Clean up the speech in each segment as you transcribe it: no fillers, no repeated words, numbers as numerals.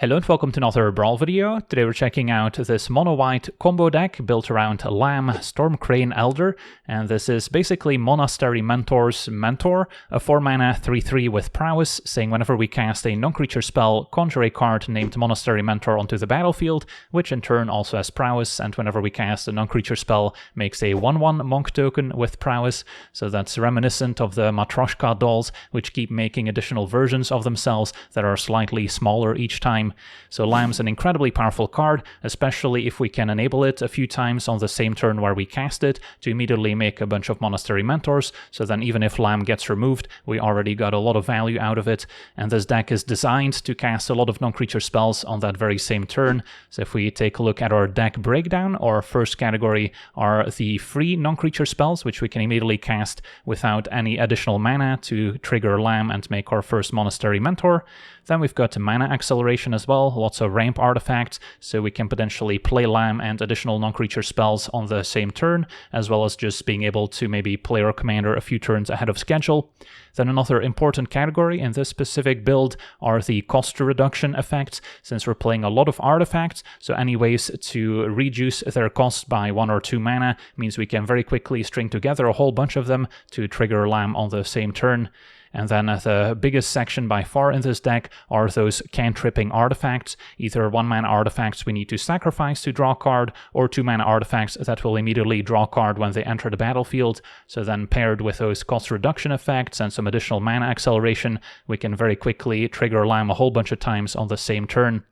Hello and welcome to another Brawl video. Today we're checking out this mono-white combo deck built around Lamb, Stormcrane Elder, and this is basically Monastery Mentor's Mentor, a 4-mana 3/3 with prowess, saying whenever we cast a non-creature spell, conjure a card named Monastery Mentor onto the battlefield, which in turn also has prowess, and whenever we cast a non-creature spell, makes a 1/1 monk token with prowess, so that's reminiscent of the Matryoshka dolls, which keep making additional versions of themselves that are slightly smaller each time. So Lamb's an incredibly powerful card, especially if we can enable it a few times on the same turn where we cast it to immediately make a bunch of Monastery Mentors, so then even if Lamb gets removed, we already got a lot of value out of it, and this deck is designed to cast a lot of non-creature spells on that very same turn. So if we take a look at our deck breakdown, our first category are the free non-creature spells, which we can immediately cast without any additional mana to trigger Lamb and make our first Monastery Mentor. Then we've got mana acceleration as well, lots of ramp artifacts, so we can potentially play Lamb and additional non-creature spells on the same turn, as well as just being able to maybe play our commander a few turns ahead of schedule. Then another important category in this specific build are the cost reduction effects, since we're playing a lot of artifacts, so any ways to reduce their cost by 1 or 2 mana means we can very quickly string together a whole bunch of them to trigger Lamb on the same turn. And then the biggest section by far in this deck are those cantripping artifacts, either 1-mana artifacts we need to sacrifice to draw a card, or 2-mana artifacts that will immediately draw a card when they enter the battlefield. So then paired with those cost reduction effects and some additional mana acceleration, we can very quickly trigger Lamb a whole bunch of times on the same turn.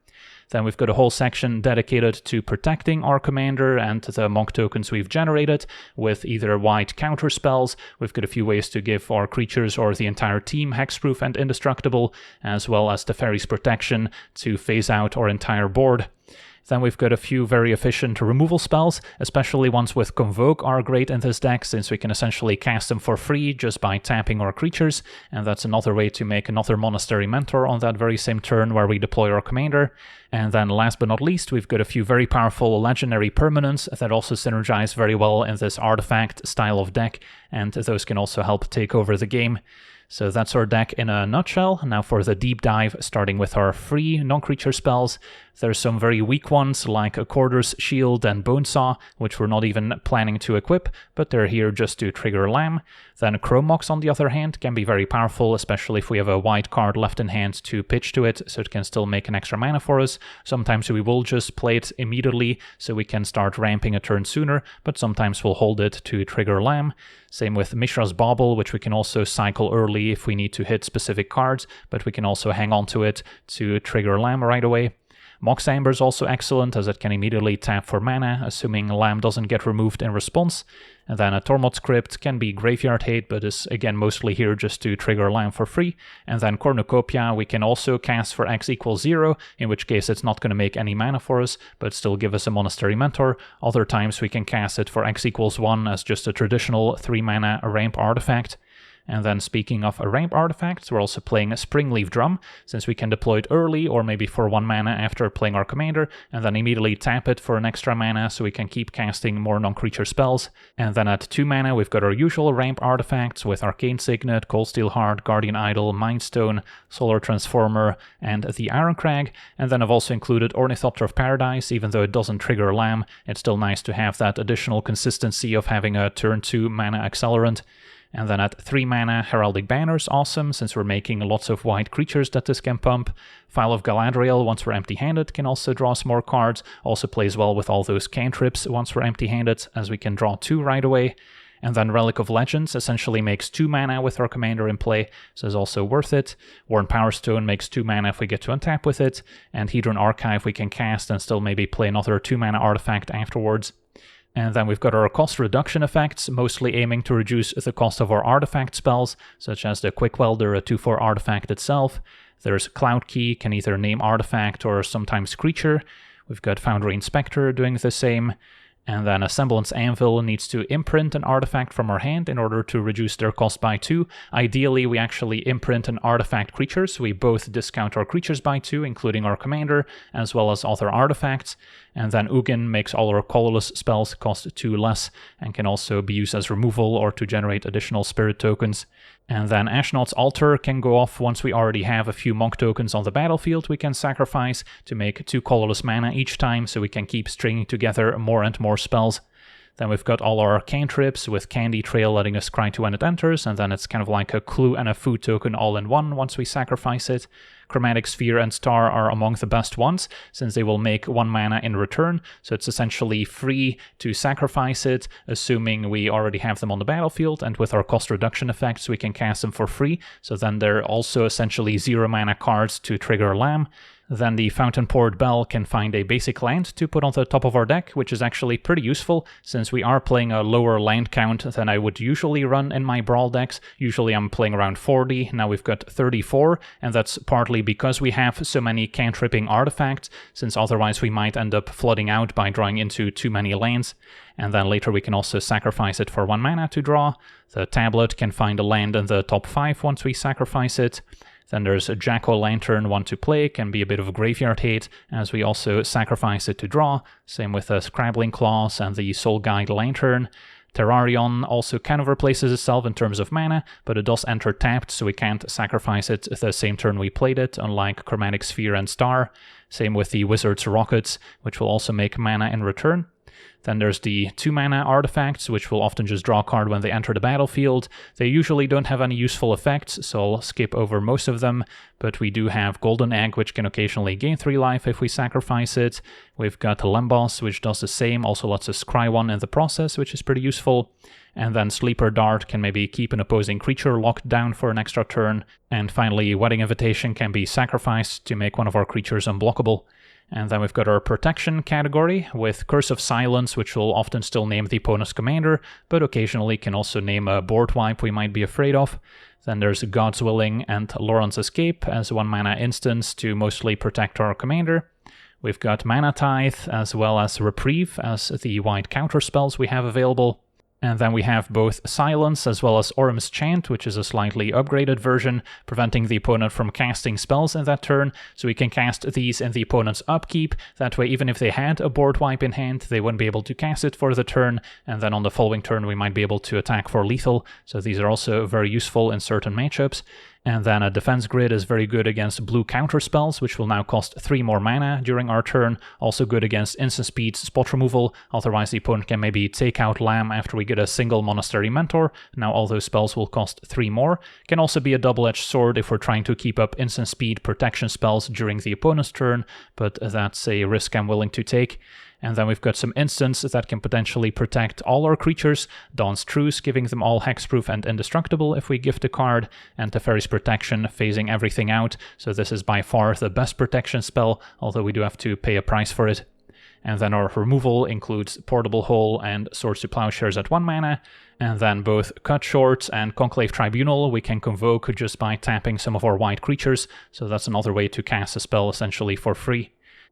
Then we've got a whole section dedicated to protecting our commander and the monk tokens we've generated with either white counter spells. We've got a few ways to give our creatures or the entire team hexproof and indestructible, as well as the fairy's protection to phase out our entire board. Then we've got a few very efficient removal spells, especially ones with Convoke are great in this deck, since we can essentially cast them for free just by tapping our creatures, and that's another way to make another Monastery Mentor on that very same turn where we deploy our commander. And then last but not least, we've got a few very powerful legendary permanents that also synergize very well in this artifact style of deck, and those can also help take over the game. So that's our deck in a nutshell. Now for the deep dive, starting with our free non-creature spells. There's some very weak ones like a Quarter's Shield and Bonesaw, which we're not even planning to equip, but they're here just to trigger Lamb. Then Chrome Mox, on the other hand, can be very powerful, especially if we have a white card left in hand to pitch to it, so it can still make an extra mana for us. Sometimes we will just play it immediately, so we can start ramping a turn sooner, but sometimes we'll hold it to trigger Lamb. Same with Mishra's Bauble, which we can also cycle early if we need to hit specific cards, but we can also hang on to it to trigger Lamb right away. Mox Amber is also excellent, as it can immediately tap for mana, assuming Lamb doesn't get removed in response. And then a Tormod's Crypt can be graveyard hate, but is again mostly here just to trigger Lamb for free. And then Cornucopia we can also cast for X = 0, in which case it's not going to make any mana for us, but still give us a Monastery Mentor. Other times we can cast it for X = 1 as just a traditional 3-mana ramp artifact. And then speaking of ramp artifacts, we're also playing a Springleaf Drum, since we can deploy it early or maybe for 1 mana after playing our commander, and then immediately tap it for an extra mana so we can keep casting more non-creature spells. And then at 2 mana we've got our usual ramp artifacts with Arcane Signet, Cold Steel Heart, Guardian Idol, Mind Stone, Solar Transformer, and the Iron Crag. And then I've also included Ornithopter of Paradise. Even though it doesn't trigger Lamb, it's still nice to have that additional consistency of having a turn 2 mana accelerant. And then at 3 mana, Heraldic Banner's awesome, since we're making lots of white creatures that this can pump. Phial of Galadriel, once we're empty-handed, can also draw some more cards. Also plays well with all those cantrips once we're empty-handed, as we can draw 2 right away. And then Relic of Legends essentially makes 2 mana with our commander in play, so it's also worth it. Worn Powerstone makes 2 mana if we get to untap with it. And Hedron Archive we can cast and still maybe play another 2 mana artifact afterwards. And then we've got our cost reduction effects, mostly aiming to reduce the cost of our artifact spells, such as the Quick Welder, a 2/4 artifact itself. There's Cloud Key, can either name artifact or sometimes creature. We've got Foundry Inspector doing the same. And then a Semblance Anvil needs to imprint an artifact from our hand in order to reduce their cost by 2. Ideally, we actually imprint an artifact creature, so we both discount our creatures by 2, including our commander, as well as other artifacts. And then Ugin makes all our colorless spells cost 2 less, and can also be used as removal or to generate additional spirit tokens. And then Ashnod's Altar can go off once we already have a few monk tokens on the battlefield we can sacrifice to make 2 colorless mana each time, so we can keep stringing together more and more spells. Then we've got all our cantrips with Candy Trail letting us cry to when it enters, and then it's kind of like a clue and a food token all in one once we sacrifice it. Chromatic Sphere and Star are among the best ones, since they will make 1 mana in return, so it's essentially free to sacrifice it, assuming we already have them on the battlefield, and with our cost reduction effects we can cast them for free, so then they're also essentially 0 mana cards to trigger Lamb. Then the Fountain Poured Bell can find a basic land to put on the top of our deck, which is actually pretty useful, since we are playing a lower land count than I would usually run in my Brawl decks. Usually I'm playing around 40, now we've got 34, and that's partly because we have so many cantripping artifacts, since otherwise we might end up flooding out by drawing into too many lands. And then later we can also sacrifice it for 1 mana to draw. The Tablet can find a land in the top 5 once we sacrifice it. Then there's a Jack-o'-lantern, 1 to play, can be a bit of a graveyard hate, as we also sacrifice it to draw. Same with the Scrabbling Claws and the Soul Guide Lantern. Terrarion also kind of replaces itself in terms of mana, but it does enter tapped, so we can't sacrifice it the same turn we played it, unlike Chromatic Sphere and Star. Same with the Wizard's Rockets, which will also make mana in return. Then there's the 2 mana artifacts, which will often just draw a card when they enter the battlefield. They usually don't have any useful effects, so I'll skip over most of them, but we do have Golden Egg, which can occasionally gain 3 life if we sacrifice it. We've got Lembos, which does the same, also lets us scry 1 in the process, which is pretty useful. And then Sleeper Dart can maybe keep an opposing creature locked down for an extra turn. And finally, Wedding Invitation can be sacrificed to make one of our creatures unblockable. And then we've got our protection category with Curse of Silence, which will often still name the opponent's commander, but occasionally can also name a board wipe we might be afraid of. Then there's God's Willing and Lauren's Escape as 1 mana instants to mostly protect our commander. We've got Mana Tithe as well as Reprieve as the white counter spells we have available. And then we have both Silence as well as Orm's Chant, which is a slightly upgraded version, preventing the opponent from casting spells in that turn, so we can cast these in the opponent's upkeep. That way, even if they had a board wipe in hand, they wouldn't be able to cast it for the turn, and then on the following turn we might be able to attack for lethal, so these are also very useful in certain matchups. And then a Defense Grid is very good against blue counter spells, which will now cost 3 more mana during our turn. Also good against instant speed spot removal, otherwise the opponent can maybe take out Lamb after we get a single Monastery Mentor. Now all those spells will cost 3 more. Can also be a double-edged sword if we're trying to keep up instant speed protection spells during the opponent's turn, but that's a risk I'm willing to take. And then we've got some instants that can potentially protect all our creatures. Dawn's Truce, giving them all hexproof and indestructible if we gift a card, and Teferi's Protection, phasing everything out, so this is by far the best protection spell, although we do have to pay a price for it. And then our removal includes Portable Hole and Swords to Plowshares at 1 mana, and then both Cut Short and Conclave Tribunal we can convoke just by tapping some of our white creatures, so that's another way to cast a spell essentially for free.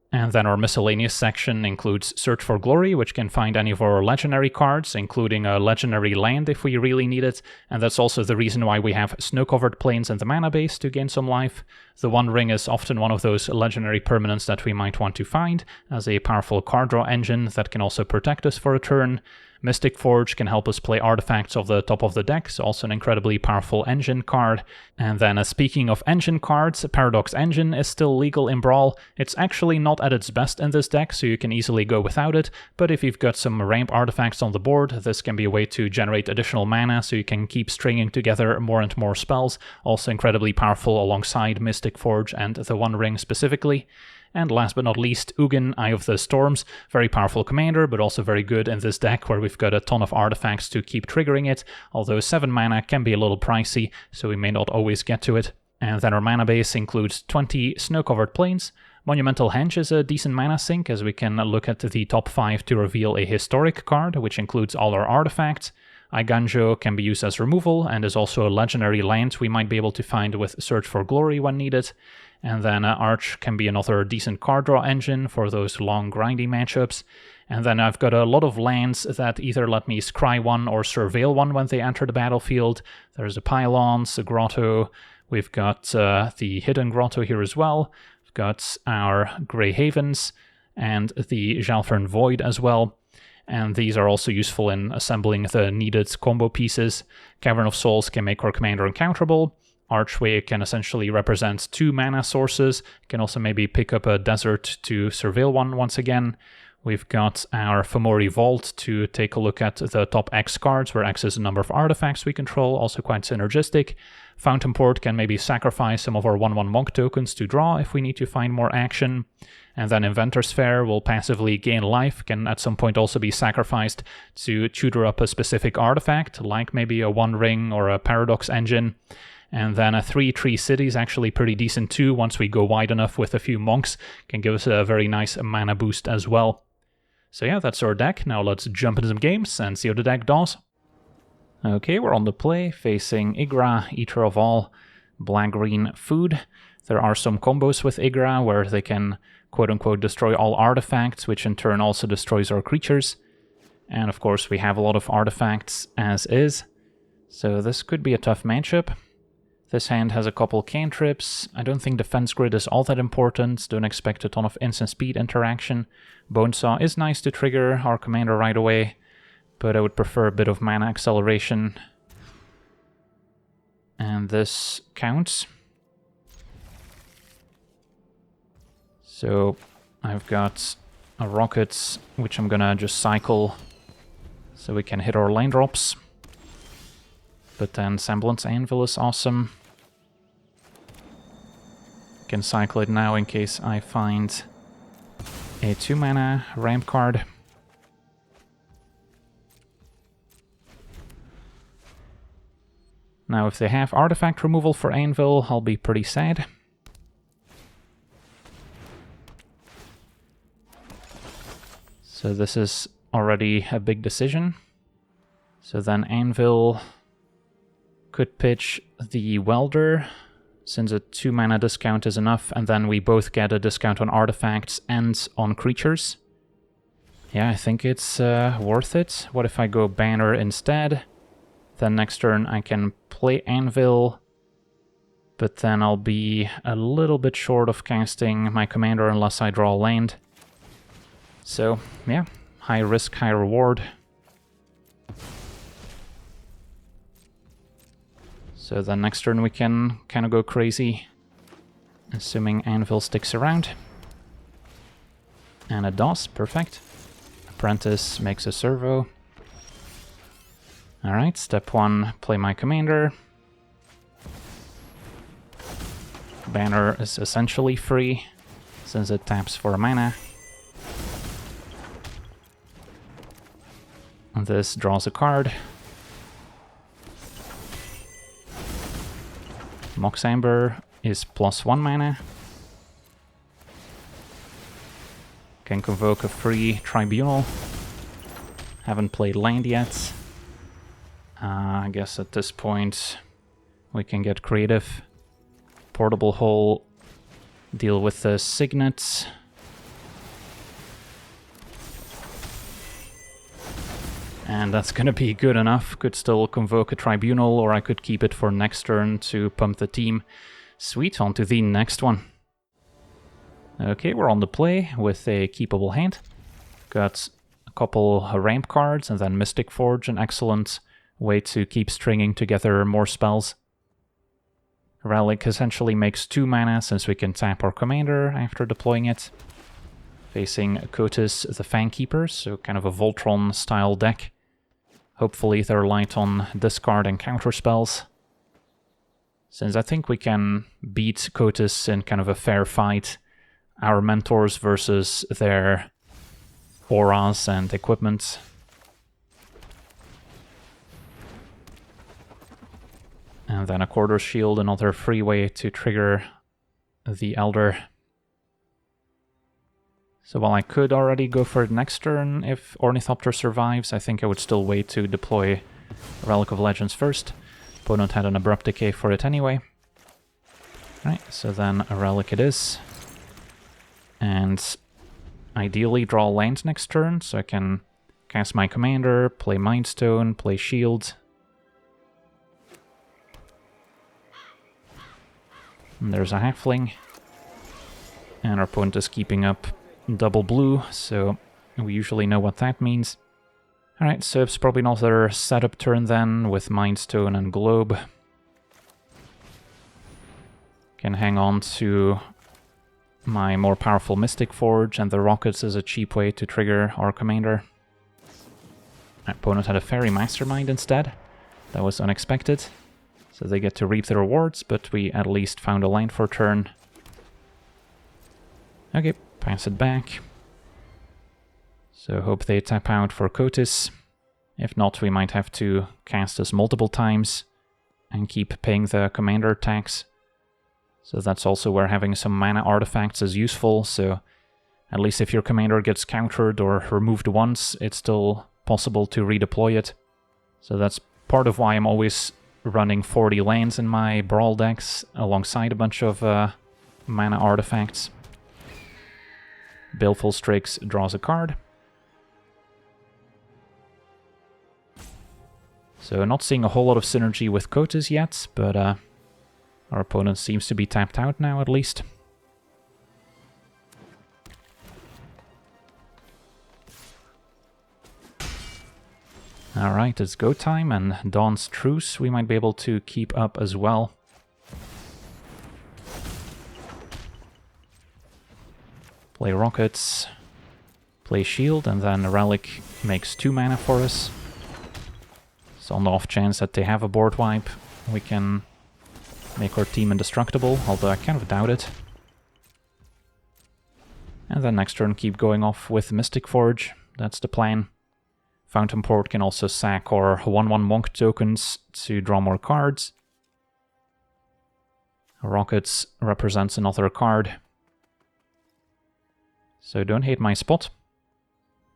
And then our miscellaneous section includes Search for Glory, which can find any of our legendary cards, including a legendary land if we really need it, and that's also the reason why we have Snow-Covered Plains in the mana base to gain some life. The One Ring is often one of those legendary permanents that we might want to find, as a powerful card draw engine that can also protect us for a turn. Mystic Forge can help us play artifacts off the top of the deck, so also an incredibly powerful engine card. And then speaking of engine cards, Paradox Engine is still legal in Brawl. It's actually not at its best in this deck, so you can easily go without it, but if you've got some ramp artifacts on the board, this can be a way to generate additional mana so you can keep stringing together more and more spells, also incredibly powerful alongside Mystic Forge and the One Ring specifically. And last but not least, Ugin, Eye of the Storms, very powerful commander, but also very good in this deck where we've got a ton of artifacts to keep triggering it, although 7 mana can be a little pricey, so we may not always get to it. And then our mana base includes 20 Snow-Covered Plains. Monumental Henge is a decent mana sink, as we can look at the top 5 to reveal a historic card, which includes all our artifacts. Aiganjo can be used as removal, and is also a legendary land we might be able to find with Search for Glory when needed. And then Arch can be another decent card draw engine for those long grindy matchups. And then I've got a lot of lands that either let me scry 1 or surveil 1 when they enter the battlefield. There's a Pylons, a Grotto, we've got the Hidden Grotto here as well. We've got our Grey Havens and the Jalfern Void as well. and these are also useful in assembling the needed combo pieces. Cavern of Souls can make our commander uncounterable. Archway can essentially represent 2 mana sources. Can also maybe pick up a desert to surveil one once again. We've got our Fomori Vault to take a look at the top X cards, where X is the number of artifacts we control, also quite synergistic. Fountain Port can maybe sacrifice some of our 1/1 Monk tokens to draw if we need to find more action. And then Inventor's Fair will passively gain life, can at some point also be sacrificed to tutor up a specific artifact, like maybe a One Ring or a Paradox Engine. And then a 3/3 city is actually pretty decent too, once we go wide enough with a few monks, can give us a very nice mana boost as well. So yeah, that's our deck. Now let's jump into some games and see how the deck does. Okay, we're on the play, facing Ygra, Eater of All, black-green food. There are some combos with Ygra where they can quote-unquote destroy all artifacts, which in turn also destroys our creatures. And of course we have a lot of artifacts as is, so this could be a tough matchup. This hand has a couple cantrips. I don't think Defense Grid is all that important. Don't expect a ton of instant speed interaction. Bonesaw is nice to trigger our commander right away, but I would prefer a bit of mana acceleration. And this counts. So I've got a rocket, which I'm gonna just cycle so we can hit our line drops. But then Semblance Anvil is awesome. Can cycle it now in case I find a 2-mana ramp card. Now if they have artifact removal for Anvil, I'll be pretty sad. So this is already a big decision. So then Anvil could pitch the Welder, since a 2-mana discount is enough, and then we both get a discount on artifacts and on creatures. Yeah, I think it's worth it. What if I go Banner instead? Then next turn I can play Anvil, but then I'll be a little bit short of casting my commander unless I draw land. So, yeah, high risk, high reward. So then next turn we can kind of go crazy, assuming Anvil sticks around. And it does, perfect. Apprentice makes a servo. Alright, step 1, play my commander. Banner is essentially free, since it taps for a mana. And this draws a card. Mox Amber is +1 mana. Can convoke a free Tribunal. Haven't played land yet. I guess at this point we can get creative. Portable Hole, deal with the Signet. And that's gonna be good enough. Could still convoke a Tribunal, or I could keep it for next turn to pump the team. Sweet, on to the next one. Okay, we're on the play with a keepable hand. Got a couple ramp cards, and then Mystic Forge, an excellent way to keep stringing together more spells. Relic essentially makes 2 mana, since we can tap our commander after deploying it. Facing Kotis, the Fangkeeper, so kind of a Voltron-style deck. Hopefully they're light on discard and counter spells, since I think we can beat Kotis in kind of a fair fight. Our mentors versus their auras and equipment. And then a Quarter Shield, another free way to trigger the Elder. So while I could already go for it next turn if Ornithopter survives, I think I would still wait to deploy Relic of Legends first. Opponent had an Abrupt Decay for it anyway. Right, so then a Relic it is. And ideally draw land next turn, so I can cast my commander, play Mind Stone, play Shield. And there's a Halfling. And our opponent is keeping up double blue, so we usually know what that means. Alright, so it's probably another setup turn then, with Mind Stone and Globe. Can hang on to my more powerful Mystic Forge, and the rockets is a cheap way to trigger our commander. My opponent had a Fairy Mastermind instead. That was unexpected. So they get to reap the rewards, but we at least found a land for turn. Okay, pass it back. So hope they tap out for Kotis. If not, we might have to cast this multiple times and keep paying the commander tax. So that's also where having some mana artifacts is useful, so at least if your commander gets countered or removed once, it's still possible to redeploy it. So that's part of why I'm always running 40 lands in my Brawl decks, alongside a bunch of mana artifacts. Baleful Strix draws a card. So not seeing a whole lot of synergy with Kotis yet, but our opponent seems to be tapped out now at least. Alright, it's go time, and Dawn's Truce we might be able to keep up as well. Play Rockets, play Shield, and then Relic makes 2 mana for us. So on the off chance that they have a board wipe, we can make our team indestructible, although I kind of doubt it. And then next turn keep going off with Mystic Forge, that's the plan. Fountain Port can also sack our 1/1 Monk tokens to draw more cards. Rockets represents another card. So don't hate my spot.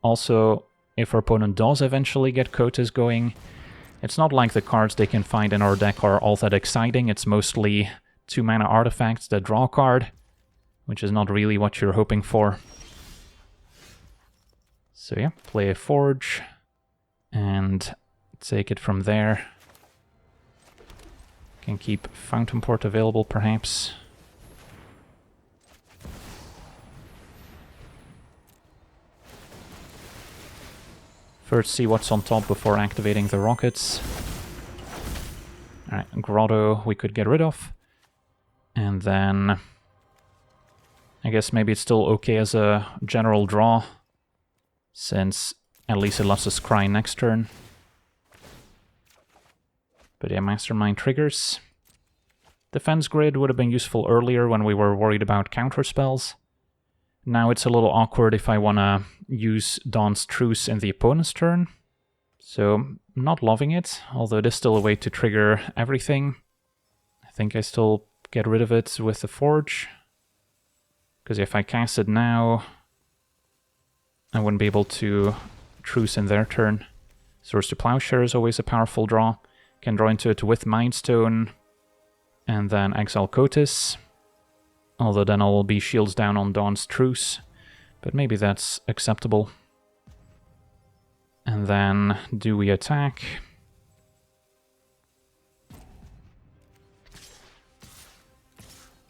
Also, if our opponent does eventually get Kotis going, it's not like the cards they can find in our deck are all that exciting. It's mostly 2 mana artifacts that draw a card, which is not really what you're hoping for. So yeah, play a Forge and take it from there. Can keep Fountain Port available perhaps. First see what's on top before activating the rockets. Alright, Grotto we could get rid of. And then I guess maybe it's still okay as a general draw, since at least it lets us cry next turn. But yeah, Mastermind triggers. Defense Grid would have been useful earlier when we were worried about counter spells. Now it's a little awkward if I want to use Dawn's Truce in the opponent's turn. So, not loving it, although it is still a way to trigger everything. I think I still get rid of it with the Forge. Because if I cast it now, I wouldn't be able to Truce in their turn. Swords to Plowshare is always a powerful draw. Can draw into it with Mind Stone, and then exile Kotis. Although then I'll be shields down on Dawn's Truce, but maybe that's acceptable. And then do we attack?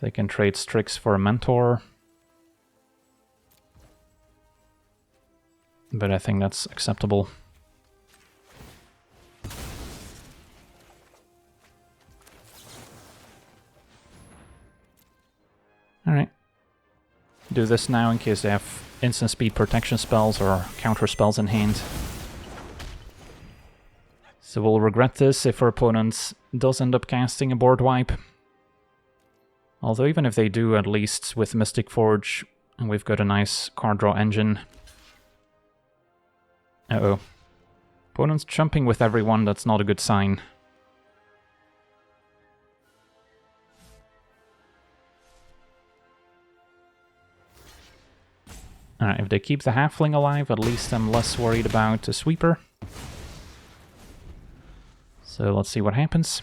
They can trade Strix for a Mentor. But I think that's acceptable. Alright. Do this now in case they have instant speed protection spells or counter spells in hand. So we'll regret this if our opponent does end up casting a board wipe. Although even if they do, at least with Mystic Forge, we've got a nice card draw engine. Uh-oh. Opponent's jumping with everyone, that's not a good sign. Alright, if they keep the Halfling alive, at least I'm less worried about a Sweeper. So let's see what happens.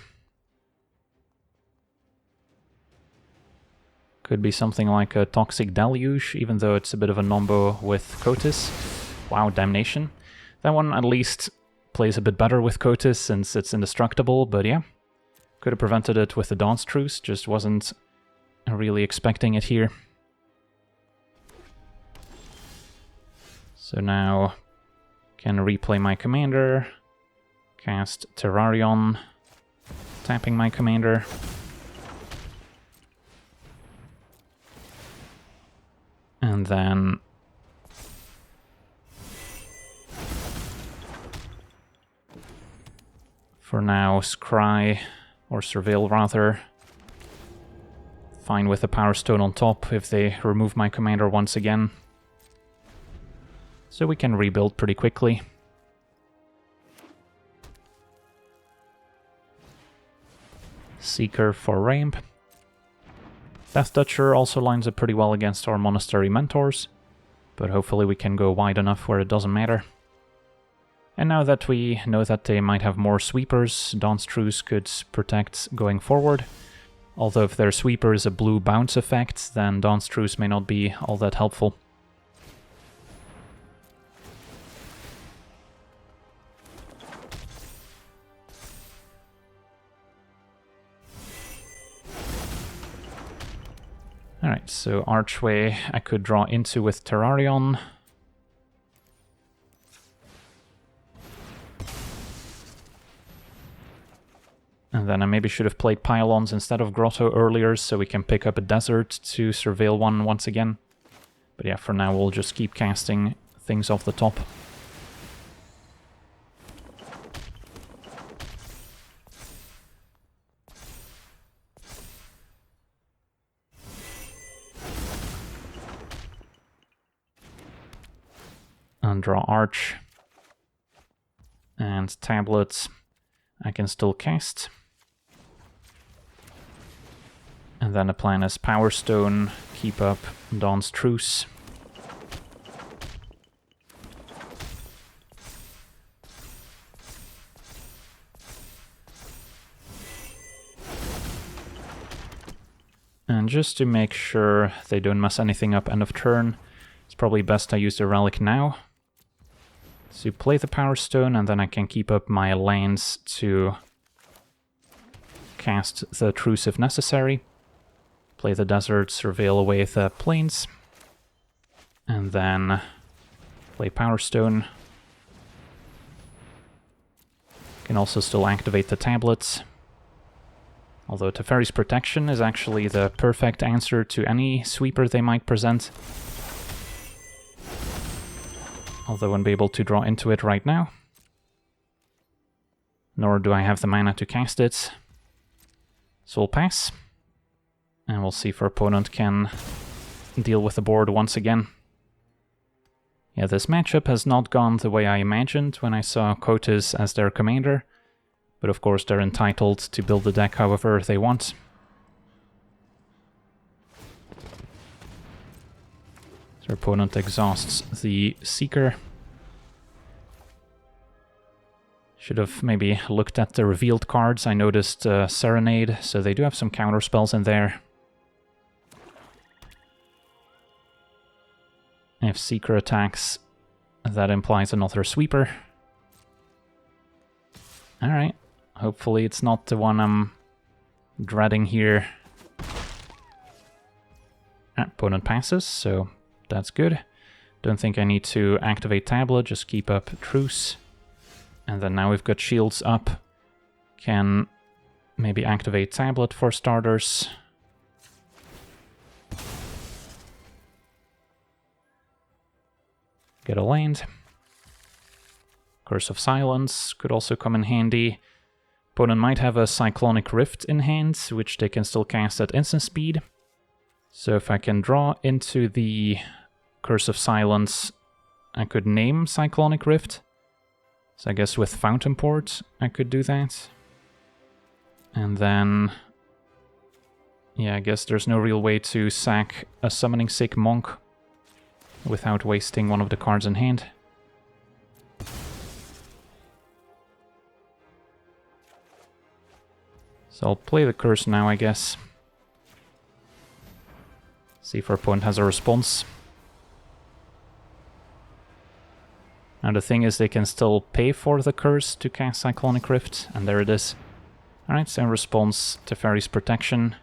Could be something like a Toxic Deluge, even though it's a bit of a nombo with Kotis. Wow, Damnation. That one at least plays a bit better with Kotis since it's indestructible, but yeah. Could have prevented it with the Dawn's Truce, just wasn't really expecting it here. So now Can replay my commander. Cast Terrarion. Tapping my commander. And then for now, Scry, or Surveil rather. Fine with the Power Stone on top if they remove my commander once again. So we can rebuild pretty quickly. Seeker for ramp. Death Toucher also lines up pretty well against our Monastery Mentors, but hopefully we can go wide enough where it doesn't matter. And now that we know that they might have more sweepers, Dawn's Truce could protect going forward. Although if their sweeper is a blue bounce effect, then Dawn's Truce may not be all that helpful. Alright, so Archway I could draw into with Terrarion. And then I maybe should have played Pylons instead of Grotto earlier, so we can pick up a Desert to Surveil one once again. But yeah, for now we'll just keep casting things off the top. And draw Arch. And Tablets I can still cast. And then the plan is Power Stone, keep up Dawn's Truce. And just to make sure they don't mess anything up end of turn, it's probably best I use the Relic now. So play the Power Stone, and then I can keep up my lands to cast the Truce if necessary. Play the Desert, Surveil away the Plains. And then play Power Stone. Can also still activate the Tablets. Although Teferi's Protection is actually the perfect answer to any sweeper they might present. Although I won't be able to draw into it right now. Nor do I have the mana to cast it. So we'll pass. And we'll see if our opponent can deal with the board once again. Yeah, this matchup has not gone the way I imagined when I saw Kotis as their commander. But of course they're entitled to build the deck however they want. Our opponent exhausts the Seeker. Should have maybe looked at the revealed cards. I noticed Serenade, so they do have some counter spells in there. If Seeker attacks, that implies another sweeper. Alright, hopefully it's not the one I'm dreading here. Opponent passes, so that's good. Don't think I need to activate Tablet, just keep up Truce. And then now we've got shields up. Can maybe activate Tablet for starters. Get a land. Curse of Silence could also come in handy. Opponent might have a Cyclonic Rift in hand, which they can still cast at instant speed. So if I can draw into the Curse of Silence, I could name Cyclonic Rift. So I guess with Fountain Port I could do that. And then... yeah, I guess there's no real way to sack a Summoning Sick Monk without wasting one of the cards in hand. So I'll play the Curse now, I guess. See if our opponent has a response. Now the thing is they can still pay for the Curse to cast Cyclonic Rift, and there it is. Alright, so in response, Teferi's Protection.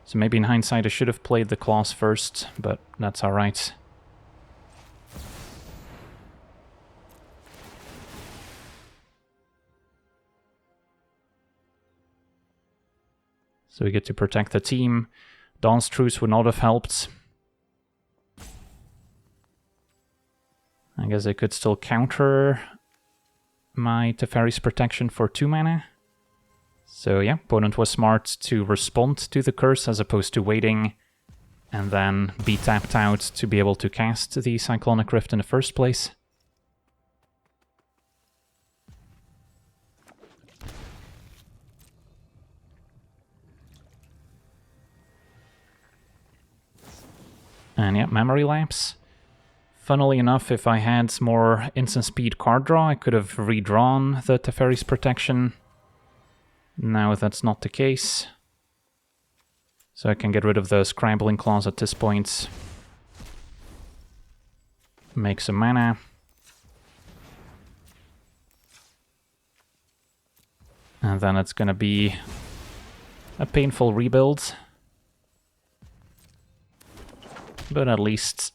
So maybe in hindsight I should have played the Claws first, but that's alright. So we get to protect the team. Dawn's Truce would not have helped. I guess I could still counter my Teferi's Protection for 2 mana. So yeah, opponent was smart to respond to the curse as opposed to waiting and then be tapped out to be able to cast the Cyclonic Rift in the first place. And yeah, Memory Lapse. Funnily enough, if I had more instant speed card draw, I could have redrawn the Teferi's Protection. Now that's not the case. So I can get rid of the Scrambling Claws at this point. Make some mana. And then it's gonna be a painful rebuild. But at least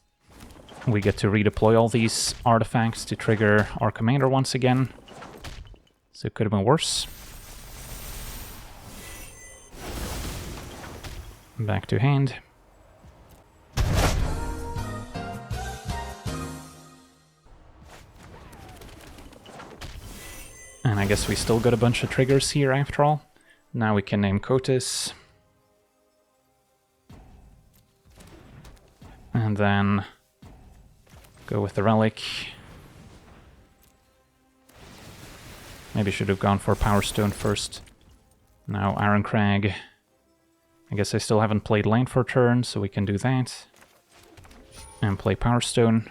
we get to redeploy all these artifacts to trigger our commander once again. So it could have been worse. Back to hand. And I guess we still got a bunch of triggers here after all. Now we can name Kotis. And then go with the relic. Maybe should have gone for Power Stone first. Now Iron Crag. I guess I still haven't played land for a turn, so we can do that. And play Power Stone.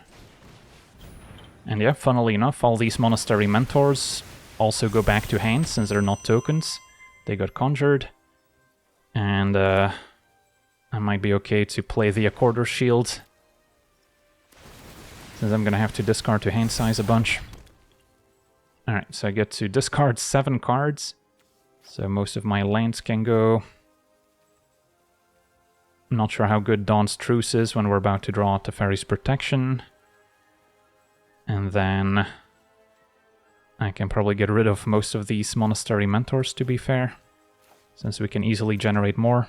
And yeah, funnily enough, all these Monastery Mentors also go back to hand since they're not tokens. They got conjured. And I might be okay to play the Accorder Shield, since I'm gonna have to discard to hand size a bunch. Alright, so I get to discard 7 cards. So most of my lands can go. I'm not sure how good Dawn's Truce is when we're about to draw Teferi's Protection. And then I can probably get rid of most of these Monastery Mentors, to be fair, since we can easily generate more.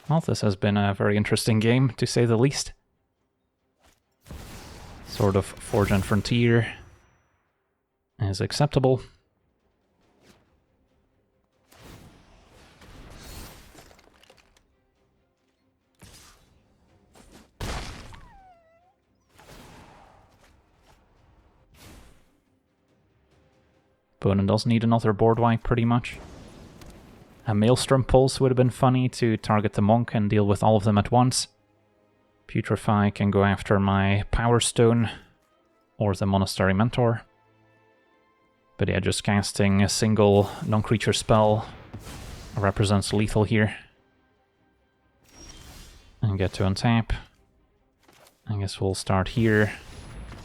Well, this has been a very interesting game, to say the least. Sort of Forge and Frontier is acceptable. Opponent does need another board wipe, pretty much. A Maelstrom Pulse would have been funny to target the Monk and deal with all of them at once. Putrefy can go after my Power Stone or the Monastery Mentor. But yeah, just casting a single non-creature spell represents lethal here. And get to untap. I guess we'll start here.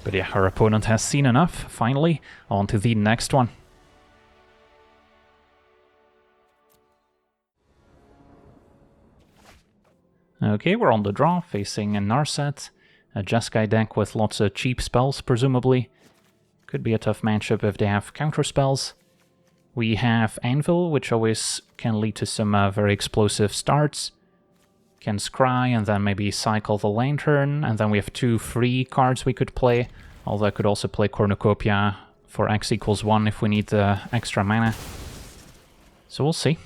But yeah, our opponent has seen enough, finally. On to the next one. Okay, we're on the draw, facing a Narset, a Jeskai deck with lots of cheap spells, presumably. Could be a tough matchup if they have counter spells. We have Anvil, which always can lead to some very explosive starts. Can scry and then maybe cycle the Lantern, and then we have 2 free cards we could play, although I could also play Cornucopia for X=1 if we need the extra mana. So we'll see,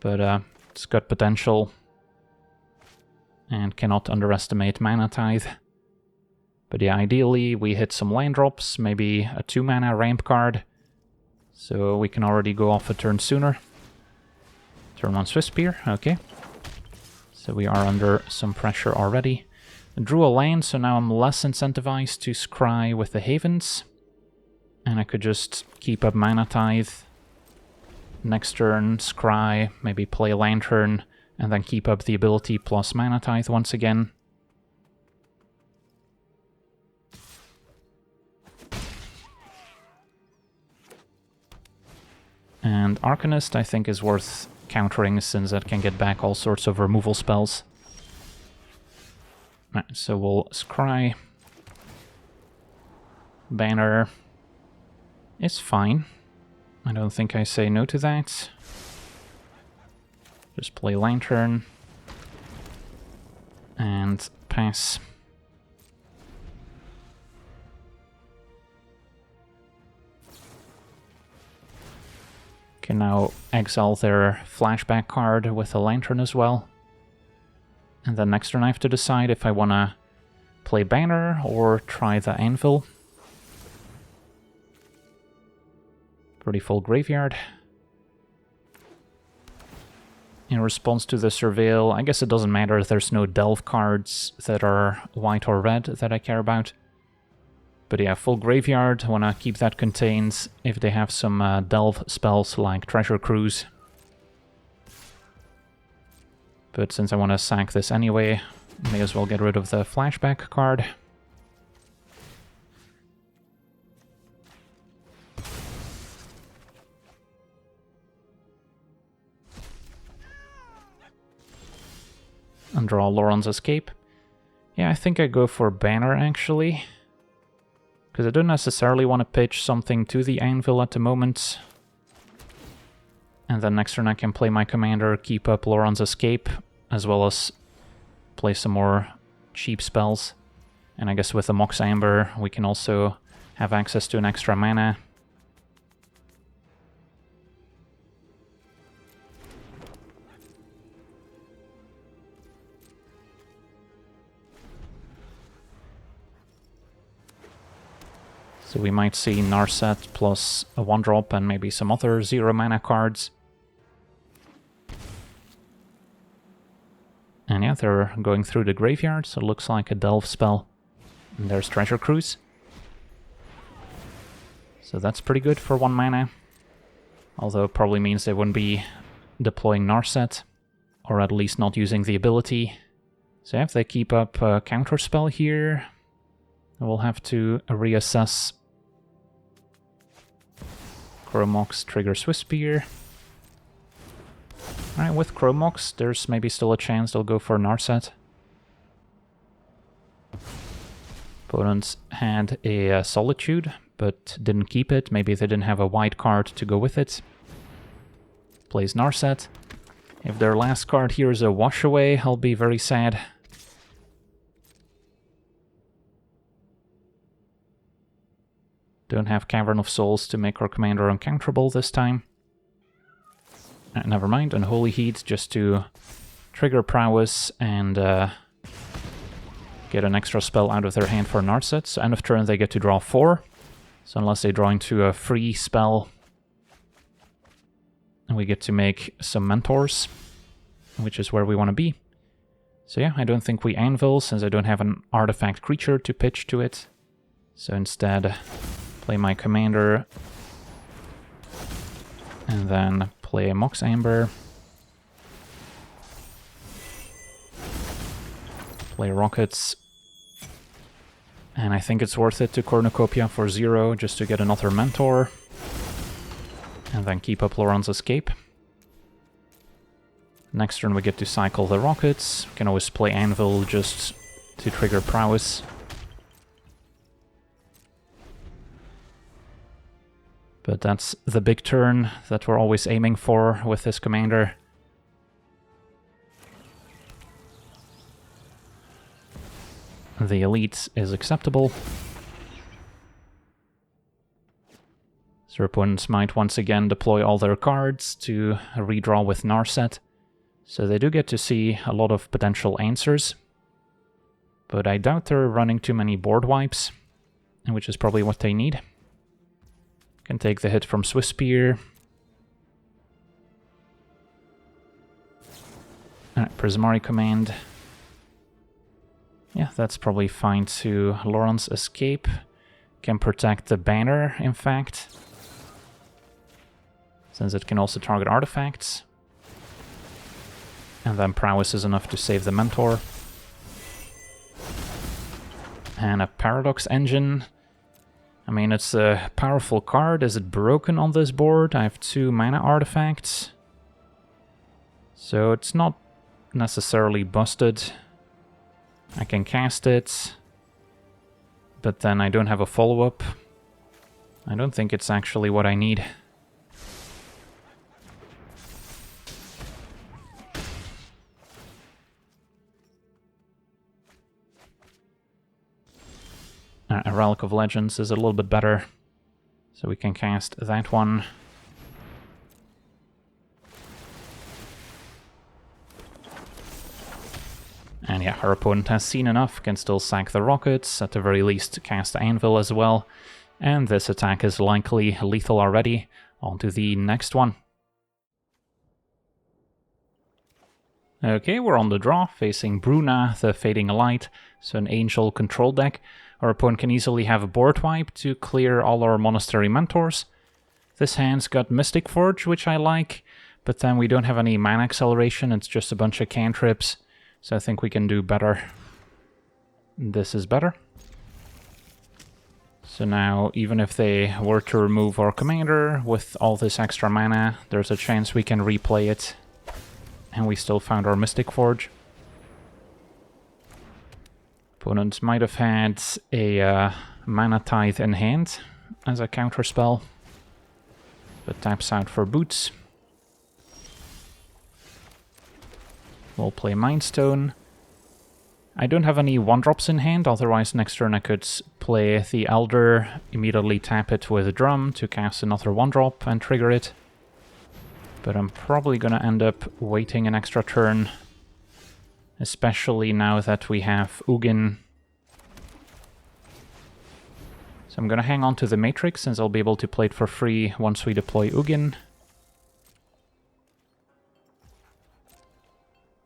but it's got potential. And cannot underestimate Mana Tithe. But yeah, ideally we hit some land drops, maybe a 2 mana ramp card, so we can already go off a turn sooner. Turn 1 Swiftspear, okay. So we are under some pressure already. Drew a land, so now I'm less incentivized to scry with the Havens. And I could just keep up Mana Tithe. Next turn, scry, maybe play Lantern, and then keep up the ability plus Mana Tithe once again. And Arcanist I think is worth countering, since that can get back all sorts of removal spells. Right, so we'll scry. Banner is fine. I don't think I say no to that. Just play Lantern. And pass. Can now exile their flashback card with a Lantern as well. And then next turn I have to decide if I want to play Banner or try the Anvil. Pretty full graveyard. In response to the Surveil, I guess it doesn't matter if there's no Delve cards that are white or red that I care about. But yeah, full graveyard, I want to keep that contained if they have some Delve spells like Treasure Cruise. But since I want to sack this anyway, may as well get rid of the flashback card. And draw Loran's Escape. Yeah, I think I go for Banner actually. Because I don't necessarily want to pitch something to the Anvil at the moment. And then next turn I can play my commander, keep up Loran's Escape, as well as play some more cheap spells. And I guess with the Mox Amber we can also have access to an extra mana. So we might see Narset plus a 1-drop and maybe some other 0 mana cards. And yeah, they're going through the graveyard, so it looks like a Delve spell. And there's Treasure Cruise. So that's pretty good for 1 mana. Although it probably means they wouldn't be deploying Narset, or at least not using the ability. So yeah, if they keep up a counterspell here, we'll have to reassess. Chromox, trigger Swiss Spear. Alright, with Chromox, there's maybe still a chance they'll go for Narset. Opponents had a Solitude, but didn't keep it. Maybe they didn't have a white card to go with it. Plays Narset. If their last card here is a Wash Away, I'll be very sad. Don't have Cavern of Souls to make our commander uncounterable this time. Never mind, Unholy Heat just to trigger Prowess and get an extra spell out of their hand for Narset. So end of turn they get to draw 4. So unless they draw into a free spell, we get to make some Mentors, which is where we want to be. So yeah, I don't think we Anvil since I don't have an artifact creature to pitch to it. So instead, play my commander and then play a Mox Amber. Play Rockets. And I think it's worth it to Cornucopia for 0 just to get another Mentor. And then keep up Loran's Escape. Next turn we get to cycle the Rockets. We can always play Anvil just to trigger Prowess. But that's the big turn that we're always aiming for with this commander. The Elite is acceptable. So opponents might once again deploy all their cards to redraw with Narset. So they do get to see a lot of potential answers. But I doubt they're running too many board wipes, which is probably what they need. Can take the hit from Swiss Spear. Alright, Prismari Command. Yeah, that's probably fine to Loran's Escape. Can protect the banner, in fact. Since it can also target artifacts. And then Prowess is enough to save the Mentor. And a Paradox Engine. I mean, it's a powerful card. Is it broken on this board? I have 2 mana artifacts. So it's not necessarily busted. I can cast it. But then I don't have a follow-up. I don't think it's actually what I need. A Relic of Legends is a little bit better, so we can cast that one. And yeah, our opponent has seen enough, can still sack the rockets, at the very least cast the Anvil as well. And this attack is likely lethal already. On to the next one. Okay, we're on the draw, facing Bruna, the Fading Light, so an Angel control deck. Our opponent can easily have a board wipe to clear all our Monastery Mentors. This hand's got Mystic Forge, which I like, but then we don't have any mana acceleration, it's just a bunch of cantrips. So I think we can do better. This is better. So now, even if they were to remove our commander with all this extra mana, there's a chance we can replay it. And we still found our Mystic Forge. Opponent might have had a Mana Tithe in hand as a counterspell, but taps out for boots. We'll play Mind Stone. I don't have any 1-drops in hand, otherwise next turn I could play the Elder, immediately tap it with a Drum to cast another 1-drop and trigger it. But I'm probably gonna end up waiting an extra turn, especially now that we have Ugin. So I'm gonna hang on to the Matrix, since I'll be able to play it for free once we deploy Ugin.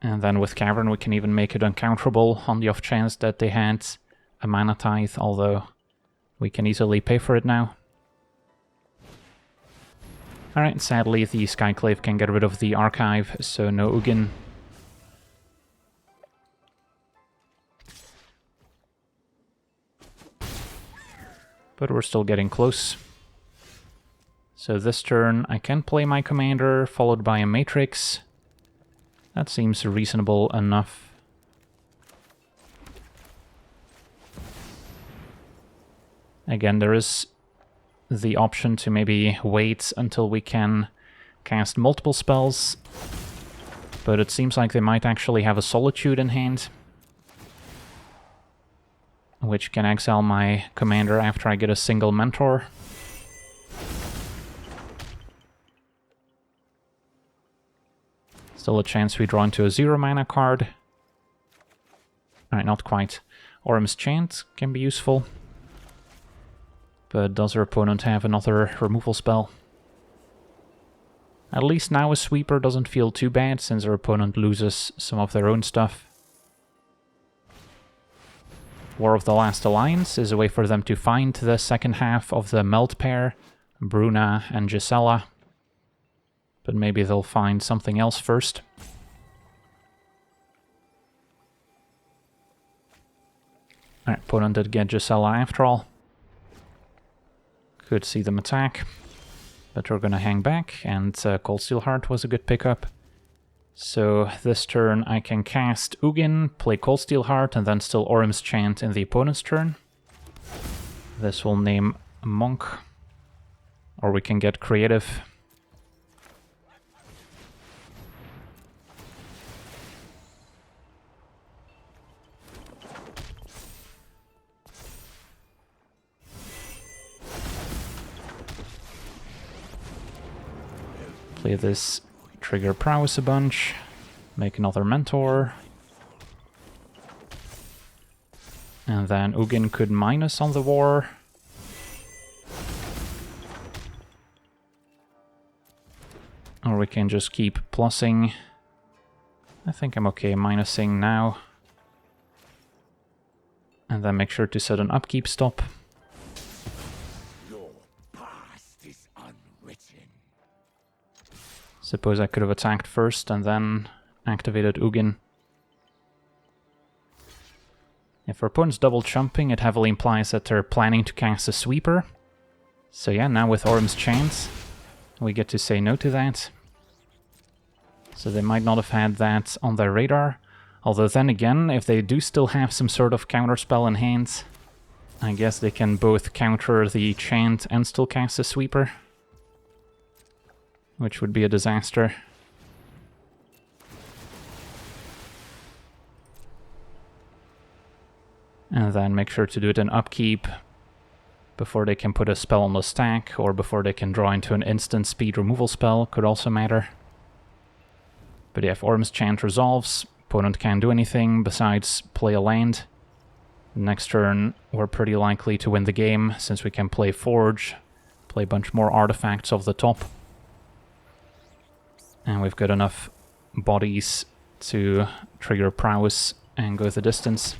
And then with Cavern we can even make it uncounterable on the off chance that they had a Mana Tithe, although we can easily pay for it now. Alright, sadly the Skyclave can get rid of the Archive, so no Ugin. But we're still getting close. So this turn I can play my commander, followed by a Matrix. That seems reasonable enough. Again, there is the option to maybe wait until we can cast multiple spells, but it seems like they might actually have a Solitude in hand, which can exile my commander after I get a single Mentor. Still a chance we draw into a 0-mana card. Alright, not quite. Orm's Chant can be useful. But does our opponent have another removal spell? At least now a Sweeper doesn't feel too bad, since our opponent loses some of their own stuff. War of the Last Alliance is a way for them to find the second half of the Meld pair, Bruna and Gisela. But maybe they'll find something else first. Alright, opponent did get Gisela after all. Could see them attack, but we're gonna hang back, and Cold Steel Heart was a good pickup. So this turn I can cast Ugin, play Cold Steel Heart, and then still Orm's Chant in the opponent's turn. This will name Monk, or we can get creative. Play this, trigger Prowess a bunch, make another Mentor. And then Ugin could minus on the war. Or we can just keep plussing. I think I'm okay minusing now. And then make sure to set an upkeep stop. Suppose I could have attacked first and then activated Ugin. If our opponent's double jumping, it heavily implies that they're planning to cast a Sweeper. So yeah, now with Orm's Chant, we get to say no to that. So they might not have had that on their radar. Although then again, if they do still have some sort of counterspell in hand, I guess they can both counter the Chant and still cast a Sweeper, which would be a disaster. And then make sure to do it in upkeep before they can put a spell on the stack, or before they can draw into an instant speed removal spell, could also matter. But yeah, if Orm's Chant resolves, opponent can't do anything besides play a land. Next turn, we're pretty likely to win the game, since we can play Forge, play a bunch more artifacts off the top. And we've got enough bodies to trigger Prowess and go the distance.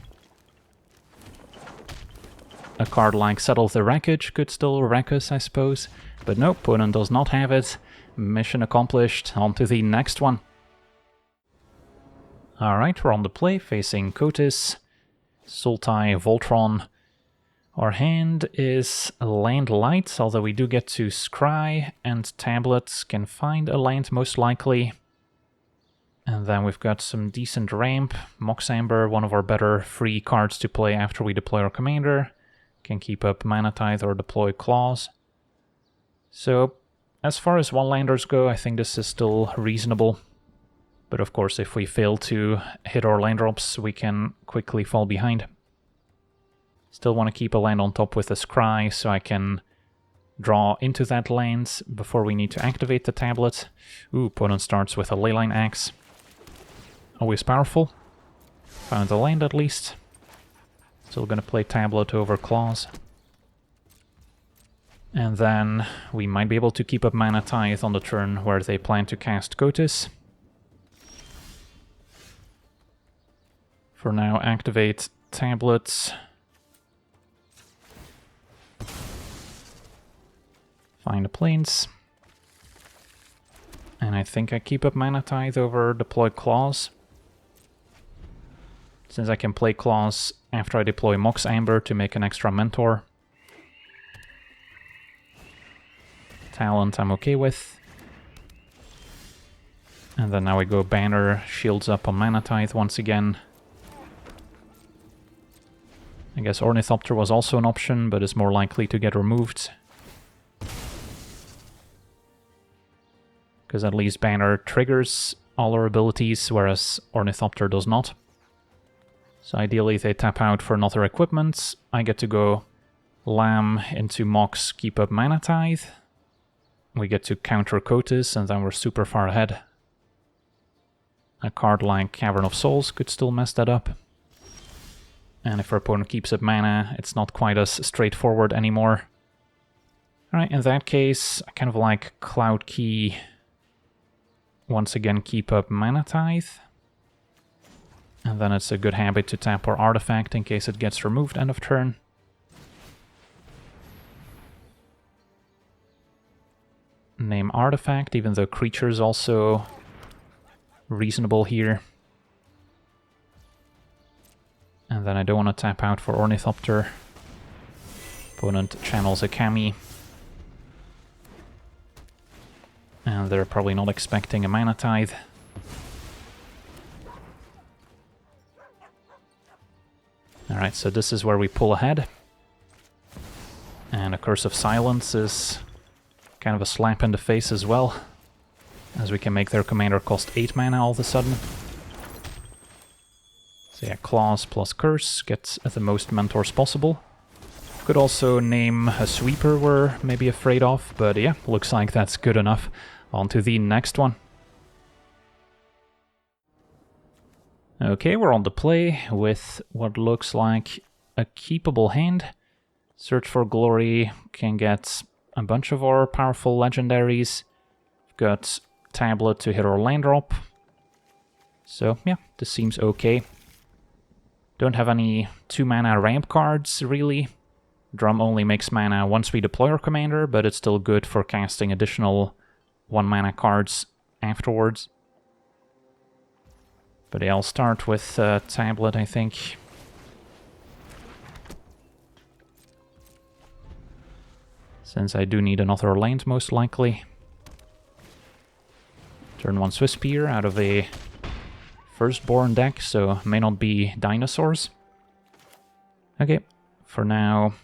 A card like Settle the Wreckage could still wreck us, I suppose. But no, opponent does not have it. Mission accomplished. On to the next one. Alright, we're on the play, facing Kotis, Sultai, Voltron. Our hand is land light, although we do get to scry and tablets, can find a land most likely. And then we've got some decent ramp. Mox Amber, one of our better free cards to play after we deploy our commander. Can keep up Mana Tithe or deploy Claws. So, as far as one-landers go, I think this is still reasonable. But of course, if we fail to hit our land drops, we can quickly fall behind. Still want to keep a land on top with a scry, so I can draw into that land before we need to activate the tablet. Ooh, opponent starts with a Leyline Axe. Always powerful. Found the land at least. Still gonna play tablet over Claws. And then we might be able to keep up Mana Tithe on the turn where they plan to cast Kotis. For now, activate tablets. Find the plains. And I think I keep up Mana Tithe over deploy Claws. Since I can play Claws after I deploy Mox Amber to make an extra mentor. Talent I'm okay with. And then now we go Banner, shields up on Mana Tithe once again. I guess Ornithopter was also an option, but is more likely to get removed. Because at least Banner triggers all our abilities, whereas Ornithopter does not. So ideally they tap out for another equipment. I get to go Lamb into Mox, keep up Mana Tithe. We get to counter Kotis, and then we're super far ahead. A card like Cavern of Souls could still mess that up. And if our opponent keeps up mana, it's not quite as straightforward anymore. Alright, in that case, I kind of like Cloud Key. Once again, keep up Mana Tithe. And then it's a good habit to tap our artifact in case it gets removed end of turn. Name artifact, even though creature is also reasonable here. And then I don't want to tap out for Ornithopter. Opponent channels a Kami. And they're probably not expecting a Mana Tithe. Alright, so this is where we pull ahead. And a Curse of Silence is kind of a slap in the face as well, as we can make their commander cost 8 mana all of a sudden. So yeah, Claws plus Curse gets the most mentors possible. Could also name a Sweeper we're maybe afraid of, but yeah, looks like that's good enough. On to the next one. Okay, we're on the play with what looks like a keepable hand. Search for Glory can get a bunch of our powerful legendaries. We've got Tablet to hit our land drop. So yeah, this seems okay. Don't have any 2-mana ramp cards, really. Drum only makes mana once we deploy our commander, but it's still good for casting additional 1-mana cards afterwards. But yeah, I'll start with Tablet, I think. Since I do need another land, most likely. Turn 1 Swiss Spear out of a Firstborn deck, so may not be dinosaurs. Okay, for now,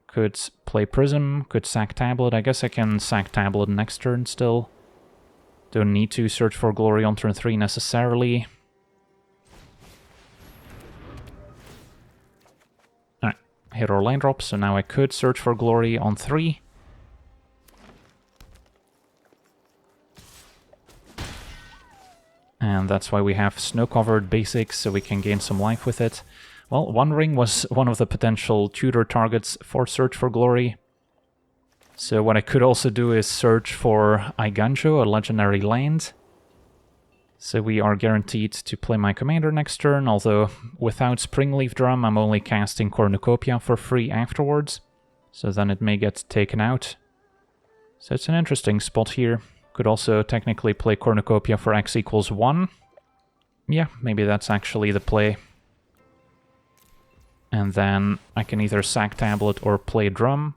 could play Prism, could sack Tablet. I guess I can sack Tablet next turn still. Don't need to search for Glory on turn 3 necessarily. hit our land drop, so now I could search for glory on 3. And that's why we have snow-covered basics, so we can gain some life with it. Well, One Ring was one of the potential tutor targets for Search for Glory. So what I could also do is search for Eiganjo, a legendary land. So we are guaranteed to play my commander next turn, although without Springleaf Drum I'm only casting Cornucopia for free afterwards. So then it may get taken out. So it's an interesting spot here. Could also technically play Cornucopia for X equals 1. Yeah, maybe that's actually the play. And then I can either sack Tablet or play Drum.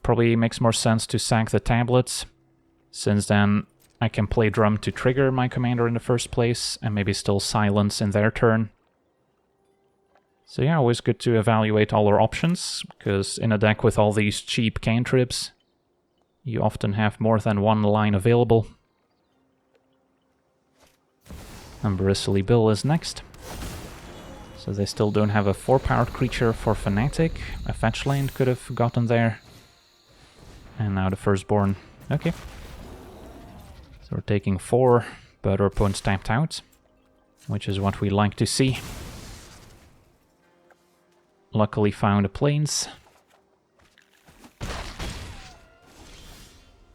Probably makes more sense to sack the Tablets, since then I can play Drum to trigger my commander in the first place, and maybe still silence in their turn. So yeah, always good to evaluate all our options, because in a deck with all these cheap cantrips, you often have more than one line available. And Bristly Bill is next. So they still don't have a 4-powered creature for Fanatic. A fetch land could have gotten there. And now the Firstborn. Okay. So we're taking 4, but our opponent's tapped out, which is what we like to see. Luckily found a Plains.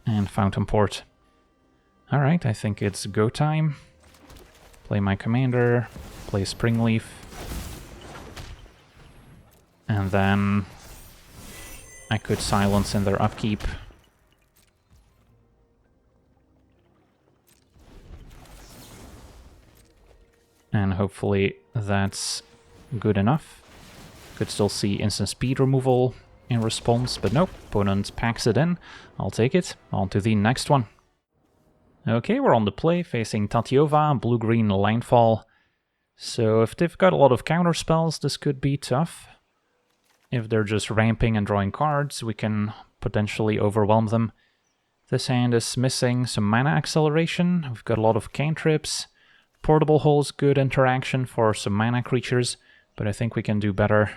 And Fountain Port. Alright, I think it's go time. Play my commander, play Springleaf. And then I could silence in their upkeep. And hopefully that's good enough. Could still see instant speed removal in response, but nope, opponent packs it in. I'll take it. On to the next one. Okay, we're on the play, facing Tatyova, blue-green landfall. So if they've got a lot of counter spells, this could be tough. If they're just ramping and drawing cards, we can potentially overwhelm them. This hand is missing some mana acceleration. We've got a lot of cantrips. Portable Hole's good interaction for some mana creatures, but I think we can do better.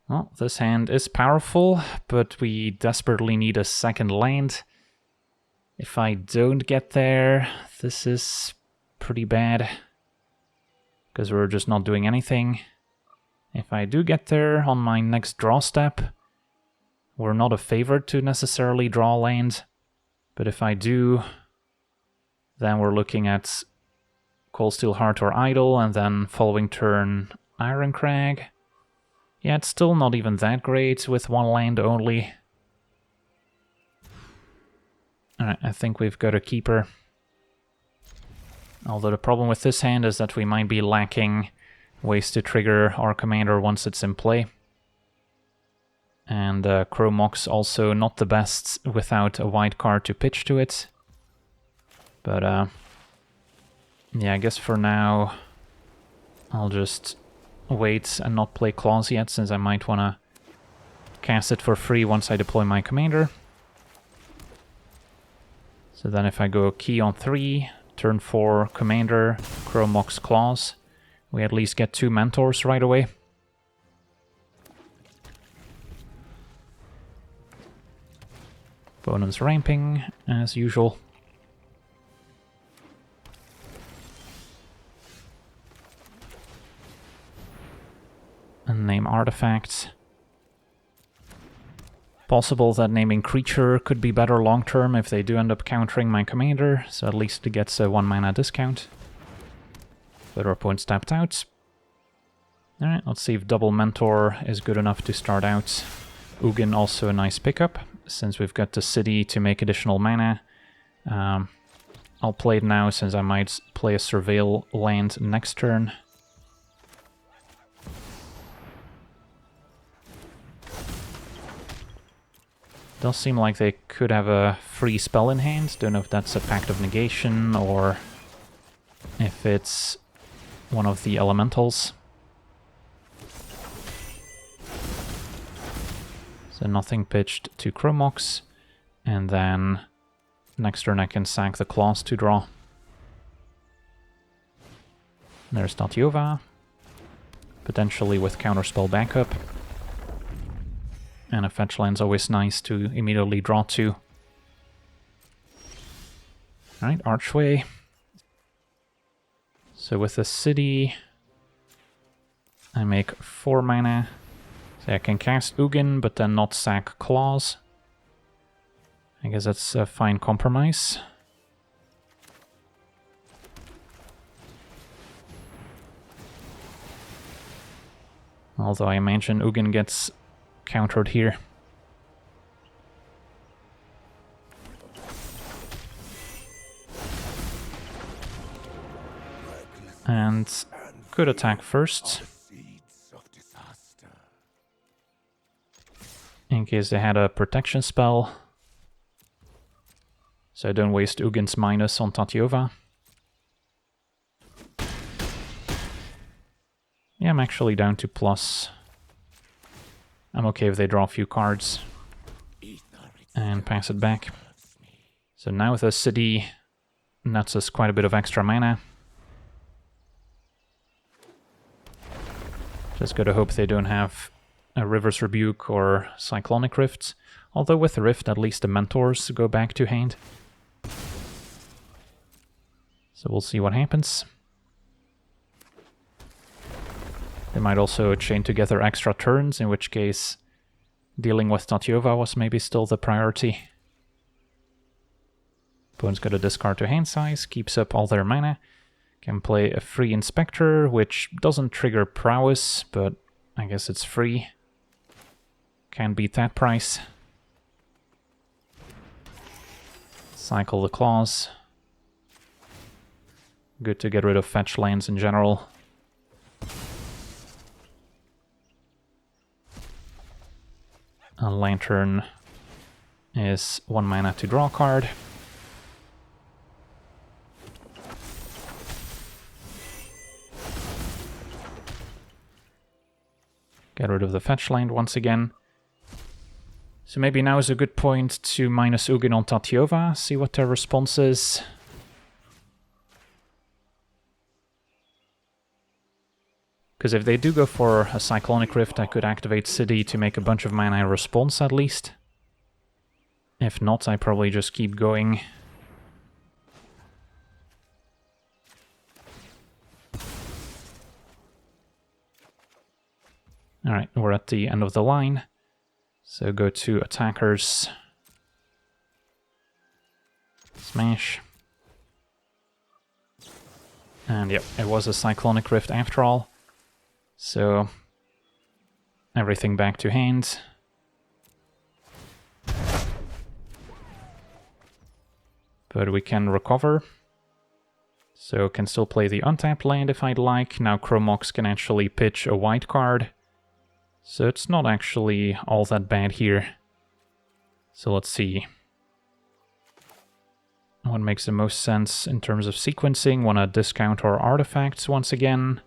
Well, this hand is powerful, but we desperately need a second land. If I don't get there, this is pretty bad, because we're just not doing anything. If I do get there on my next draw step, we're not a favorite to necessarily draw land, but if I do, then we're looking at Cold Steel Heart or Idol, and then following turn Iron Crag. Yeah, it's still not even that great with one land only. Alright, I think we've got a keeper. Although the problem with this hand is that we might be lacking ways to trigger our commander once it's in play. And Chromox also not the best without a white card to pitch to it. But yeah, I guess for now I'll just wait and not play Claws yet, since I might want to cast it for free once I deploy my commander. So then if I go key on 3, turn 4 commander, Chromox Claws, we at least get 2 mentors right away. Opponent's ramping, as usual. And name artifacts. Possible that naming creature could be better long term if they do end up countering my commander, so at least it gets a 1 mana discount. But our opponent's tapped out. Alright, let's see if double mentor is good enough to start out. Ugin also a nice pickup, since we've got the city to make additional mana. I'll play it now, since I might play a Surveil land next turn. Does seem like they could have a free spell in hand. Don't know if that's a Pact of Negation or if it's one of the elementals. So nothing pitched to Chromox, and then next turn I can sack the Claws to draw. There's Tatyova. potentially with counterspell backup. And a fetch land's always nice to immediately draw to. Alright, Archway. So with the city, I make 4 mana. So I can cast Ugin, but then not sack Claws. I guess that's a fine compromise. Although I imagine Ugin gets countered here. And could attack first, in case they had a protection spell, so I don't waste Ugin's minus on Tatyova. Yeah, I'm actually down to plus. I'm okay if they draw a few cards and pass it back. So now with a city, nets us quite a bit of extra mana. Just gotta hope they don't have a River's Rebuke or Cyclonic Rift. Although with the Rift, at least the Mentors go back to hand. So we'll see what happens. They might also chain together extra turns, in which case dealing with Tatyova was maybe still the priority. Opponent's got a discard to hand size, keeps up all their mana. Can play a free Inspector, which doesn't trigger prowess, but I guess it's free. Can't beat that price. Cycle the Claws. Good to get rid of fetch lands in general. A Lantern is 1 mana to draw a card. Get rid of the fetch land once again. So maybe now is a good point to minus Ugin on Tatyova, see what their response is. Because if they do go for a Cyclonic Rift, I could activate City to make a bunch of mana in response at least. If not, I probably just keep going. Alright, we're at the end of the line. So go to attackers. Smash. And yep, it was a Cyclonic Rift after all. So everything back to hand. But we can recover. So can still play the untapped land if I'd like. Now Chromox can actually pitch a white card. So it's not actually all that bad here. So let's see. What makes the most sense in terms of sequencing? Want to discount our artifacts once again?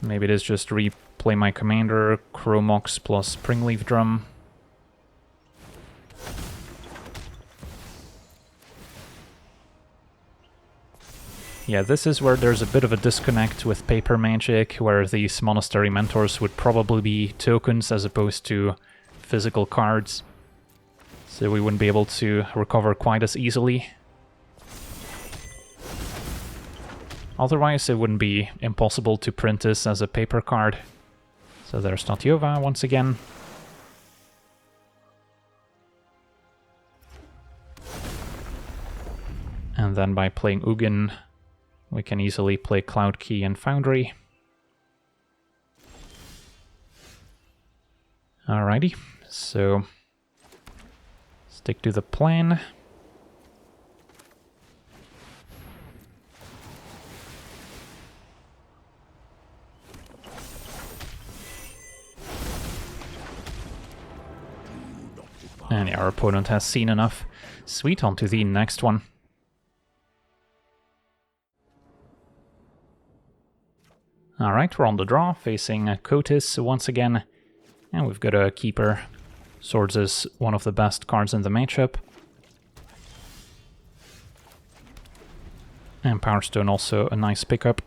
Maybe it is just replay my commander, Chromox plus Springleaf Drum. Yeah, this is where there's a bit of a disconnect with paper magic, where these Monastery Mentors would probably be tokens as opposed to physical cards. So we wouldn't be able to recover quite as easily. Otherwise, it wouldn't be impossible to print this as a paper card. So there's Tatyova once again. And then by playing Ugin, we can easily play Cloud Key and Foundry. Alrighty, so stick to the plan. And yeah, our opponent has seen enough. Sweet, on to the next one. Alright, we're on the draw, facing Kotis once again. And we've got a Keeper. Swords is one of the best cards in the matchup. And Power Stone also a nice pickup.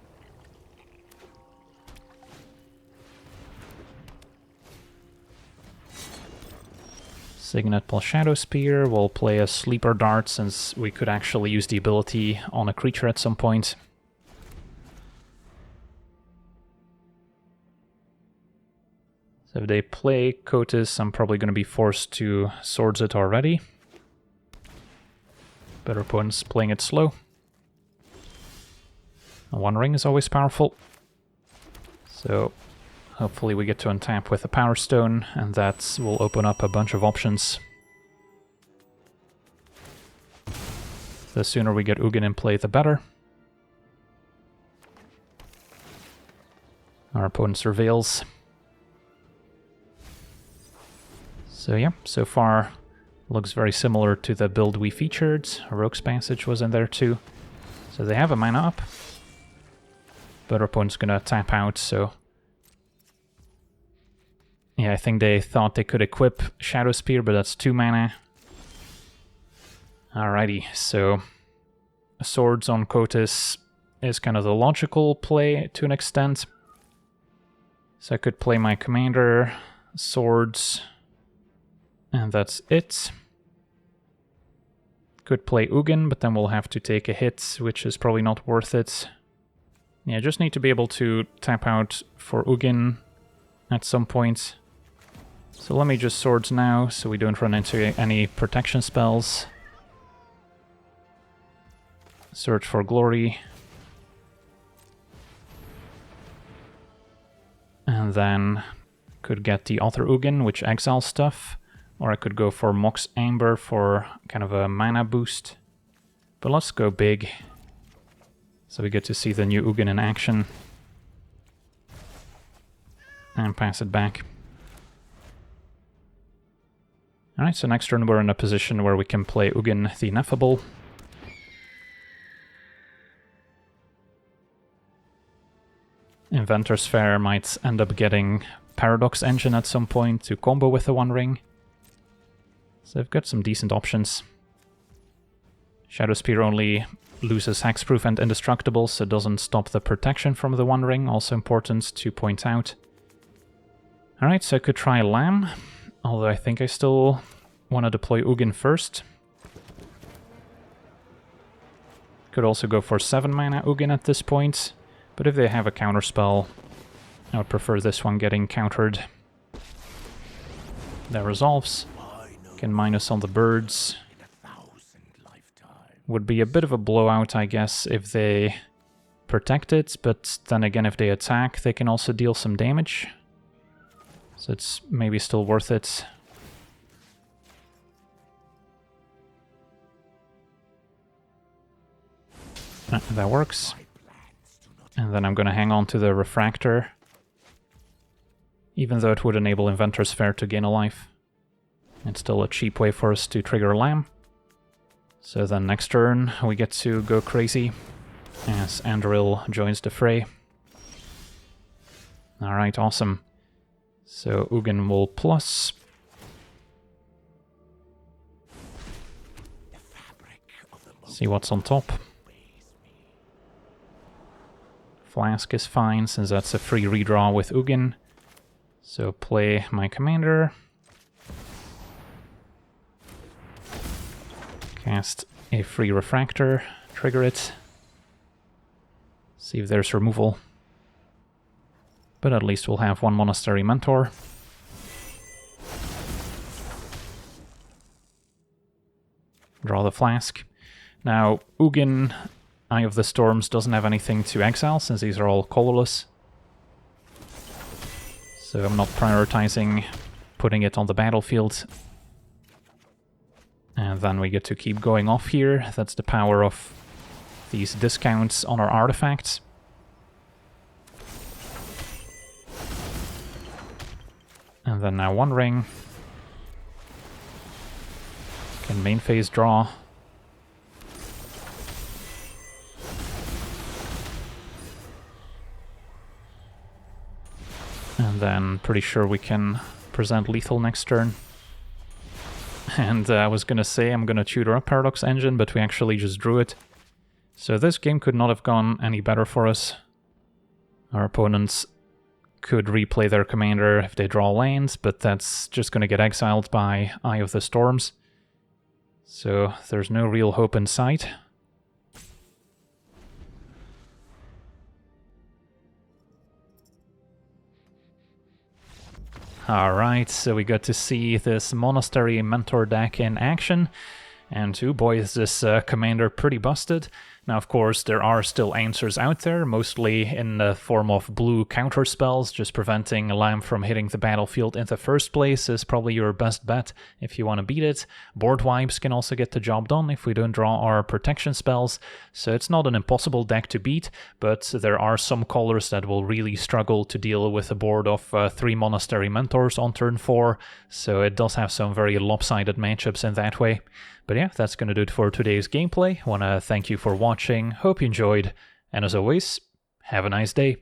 Signet plus Shadow Spear. We'll play a Sleeper Dart since we could actually use the ability on a creature at some point. So if they play Kotis, I'm probably going to be forced to Swords it already. Better opponent's playing it slow. One Ring is always powerful. So hopefully we get to untap with a Power Stone, and that will open up a bunch of options. The sooner we get Ugin in play, the better. Our opponent surveils. So yeah, so far looks very similar to the build we featured. Rogue's Passage was in there too. So they have a mana up. But our opponent's gonna tap out, so... Yeah, I think they thought they could equip Shadow Spear, but that's 2 mana. Alrighty, so... Swords on Kotis is kind of the logical play to an extent. So I could play my commander, Swords, and that's it. Could play Ugin, but then we'll have to take a hit, which is probably not worth it. Yeah, just need to be able to tap out for Ugin at some point. So let me just Swords now, so we don't run into any protection spells. Search for Glory. And then could get the Author Ugin, which exiles stuff. Or I could go for Mox Amber for kind of a mana boost. But let's go big. So we get to see the new Ugin in action. And pass it back. Alright, so next turn we're in a position where we can play Ugin the Ineffable. Inventor's Fair might end up getting Paradox Engine at some point to combo with the One Ring. So I've got some decent options. Shadow Spear only loses Hexproof and Indestructible, so it doesn't stop the protection from the One Ring, also important to point out. Alright, so I could try Lamb, although I think I still want to deploy Ugin first. Could also go for 7 mana Ugin at this point, but if they have a counterspell, I would prefer this one getting countered. That resolves. Can minus on the birds. Would be a bit of a blowout, I guess, if they protect it, but then again, if they attack, they can also deal some damage. So it's maybe still worth it. That works. And then I'm going to hang on to the Refractor, even though it would enable Inventor's Fair to gain a life. It's still a cheap way for us to trigger Lamb. So then next turn we get to go crazy as Andril joins the fray. Alright, awesome. So Ugin will plus. See what's on top. Flask is fine since that's a free redraw with Ugin. So play my commander. Cast a free Refractor, trigger it. See if there's removal. But at least we'll have 1 Monastery Mentor. Draw the Flask. Now, Ugin, Eye of the Storms, doesn't have anything to exile since these are all colorless. So I'm not prioritizing putting it on the battlefield. And then we get to keep going off here. That's the power of these discounts on our artifacts. And then now One Ring. Can main phase draw. And then pretty sure we can present lethal next turn. And I was gonna say I'm gonna tutor up Paradox Engine, but we actually just drew it. So this game could not have gone any better for us. Our opponents could replay their commander if they draw lands, but that's just going to get exiled by Eye of the Storms. So there's no real hope in sight. Alright, so we got to see this Monastery Mentor deck in action, and oh boy, is this commander pretty busted. Now, of course, there are still answers out there, mostly in the form of blue counter spells. Just preventing Lamb from hitting the battlefield in the first place is probably your best bet if you want to beat it. Board wipes can also get the job done if we don't draw our protection spells, so it's not an impossible deck to beat, but there are some colors that will really struggle to deal with a board of 3 Monastery Mentors on turn 4, so it does have some very lopsided matchups in that way. But yeah, that's going to do it for today's gameplay. I want to thank you for watching, hope you enjoyed, and as always, have a nice day.